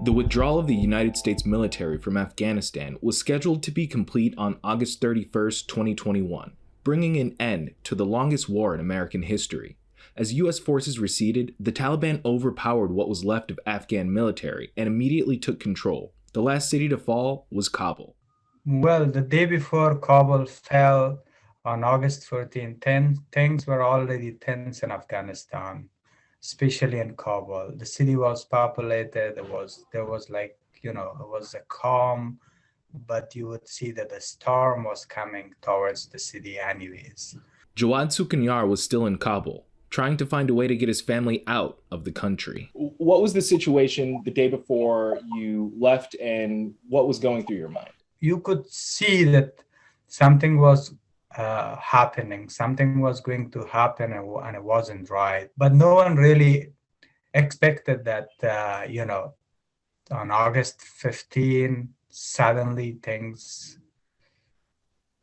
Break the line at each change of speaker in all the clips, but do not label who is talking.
The withdrawal of the United States military from Afghanistan was scheduled to be complete on August 31st, 2021, bringing an end to the longest war in American history. As US forces receded, the Taliban overpowered what was left of Afghan military and immediately took control. The last city to fall was Kabul.
Well, the day before Kabul fell on August 14th, things were already tense in Afghanistan, especially in Kabul. The city was populated. There was like, it was a calm, but you would see that the storm was coming towards the city anyways.
Jawad Sukhanyar was still in Kabul, trying to find a way to get his family out of the country.
What was the situation the day before you left, and what was going through your mind?
You could see that something was happening, something was going to happen, and it wasn't right. But no one really expected that, on August 15, suddenly things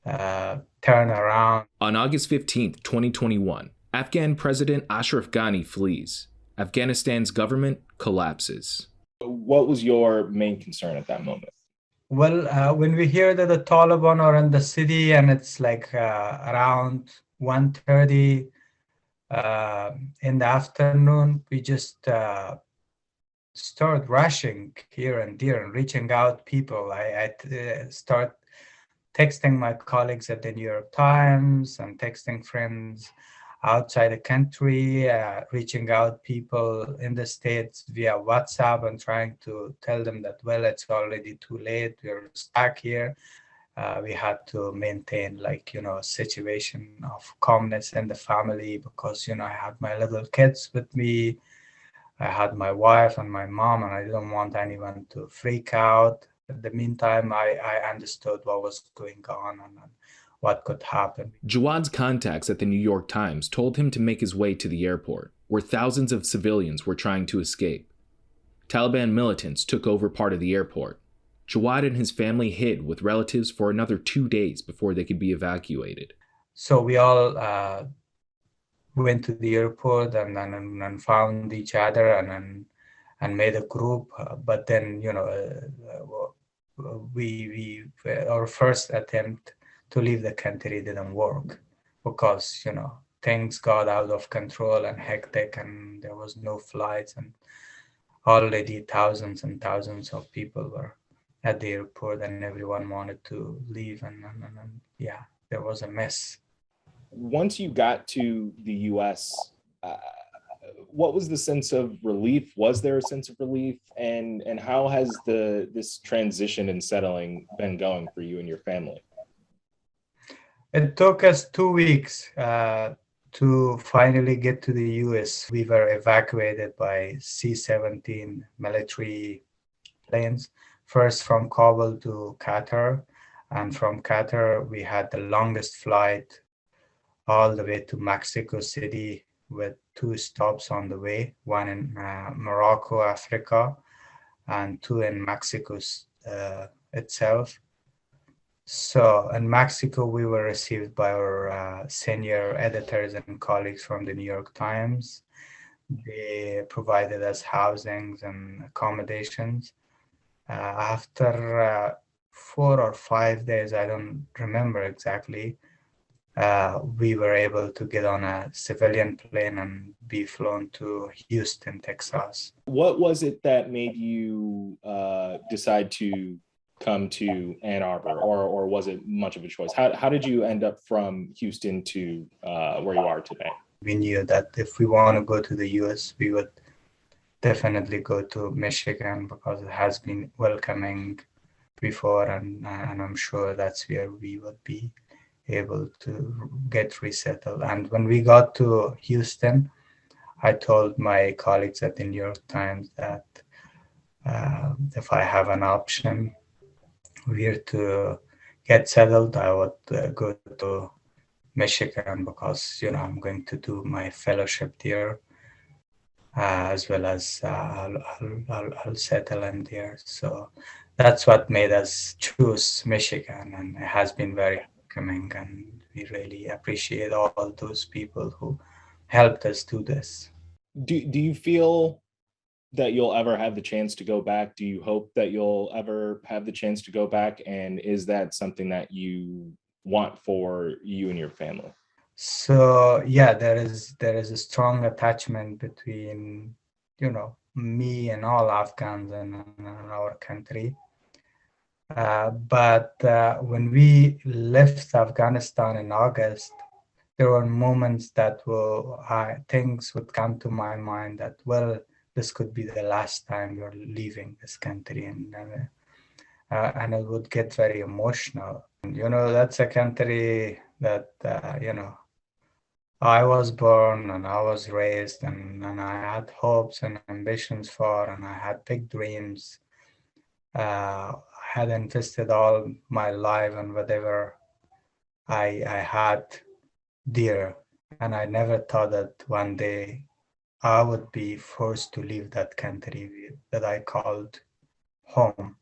turn around.
On August 15th, 2021, Afghan President Ashraf Ghani flees. Afghanistan's government collapses.
What was your main concern at that moment?
Well, when we hear that the Taliban are in the city and it's like around 1:30 in the afternoon, we just start rushing here and there and reaching out people. I start texting my colleagues at the New York Times and texting friends outside the country, reaching out people in the States via WhatsApp and trying to tell them that, well, it's already too late. We're stuck here. We had to maintain a situation of calmness in the family because, I had my little kids with me. I had my wife and my mom, and I didn't want anyone to freak out. In the meantime, I understood what was going on and what could happen.
Jawad's contacts at the New York Times told him to make his way to the airport, where thousands of civilians were trying to escape. Taliban militants took over part of the airport. Jawad and his family hid with relatives for another 2 days before they could be evacuated.
So we all went to the airport and found each other and made a group. But then, our first attempt to leave the country didn't work because, things got out of control and hectic, and there was no flights, and already thousands and thousands of people were at the airport, and everyone wanted to leave, and yeah, there was a mess.
Once you got to the U.S., what was the sense of relief? Was there a sense of relief? And how has this transition and settling been going for you and your family?
It took us 2 weeks to finally get to the US. We were evacuated by C-17 military planes, first from Kabul to Qatar. And from Qatar, we had the longest flight all the way to Mexico City with 2 stops on the way, one in Morocco, Africa, and 2 in Mexico itself. So in Mexico, we were received by our senior editors and colleagues from the New York Times. They provided us housings and accommodations. After 4 or 5 days, I don't remember exactly, we were able to get on a civilian plane and be flown to Houston, Texas.
What was it that made you decide to come to Ann Arbor, or was it much of a choice? How did you end up from Houston to where you are today?
We knew that if we want to go to the US, we would definitely go to Michigan because it has been welcoming before, and I'm sure that's where we would be able to get resettled. And when we got to Houston, I told my colleagues at the New York Times that if I have an option where to get settled, I would go to Michigan because, I'm going to do my fellowship there, as well as I'll settle in there. So that's what made us choose Michigan, and it has been very welcoming, and we really appreciate all those people who helped us do this.
Do you feel that you'll ever have the chance to go back? Do you hope that you'll ever have the chance to go back? And is that something that you want for you and your family?
So yeah, there is a strong attachment between, me and all Afghans and our country. But when we left Afghanistan in August, there were moments that things would come to my mind that, well, this could be the last time you're leaving this country, and it would get very emotional. And, that's a country that I was born and I was raised, and I had hopes and ambitions for, and I had big dreams. I had invested all my life and whatever I had dear, and I never thought that one day I would be forced to leave that country that I called home.